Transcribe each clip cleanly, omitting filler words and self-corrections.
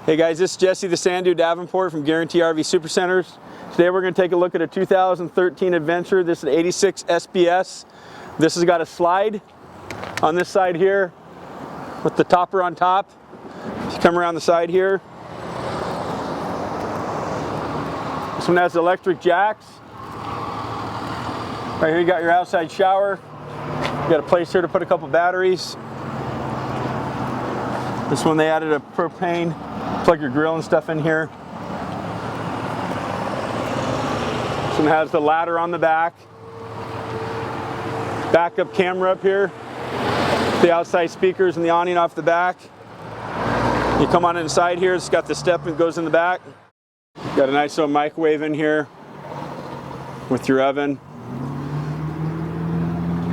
Hey guys, this is Jesse.Davenport from Guaranty RV Supercenters. Today we're going to take a look at a 2013 Adventure. This is an 86 SBS. This has got a slide on this side here with the topper on top. If you come around the side here, this one has electric jacks. Right here you got your outside shower. You got a place here to put a couple batteries. This one they added a propane, plug your grill and stuff in here. This one has the ladder on the back. Backup camera up here. The outside speakers and the awning off the back. You come on inside here, it's got the step and goes in the back. Got a nice little microwave in here with your oven.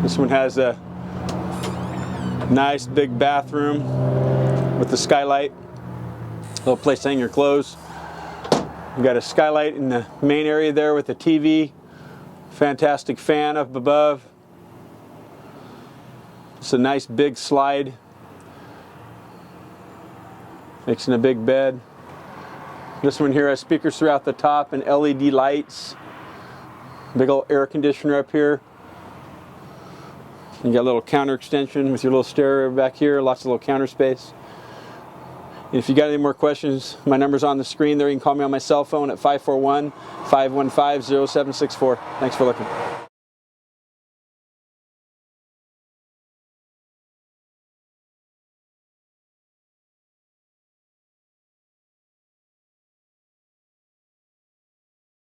This one has a nice big bathroom with the skylight. Little place to hang your clothes. You got a skylight in the main area there with the TV. Fantastic fan up above. It's a nice big slide. Makes a big bed. This one here has speakers throughout the top and LED lights. Big old air conditioner up here. You got a little counter extension with your little stereo back here. Lots of little counter space. And if you got any more questions, my number's on the screen there. You can call me on my cell phone at 541-515-0764. Thanks for looking.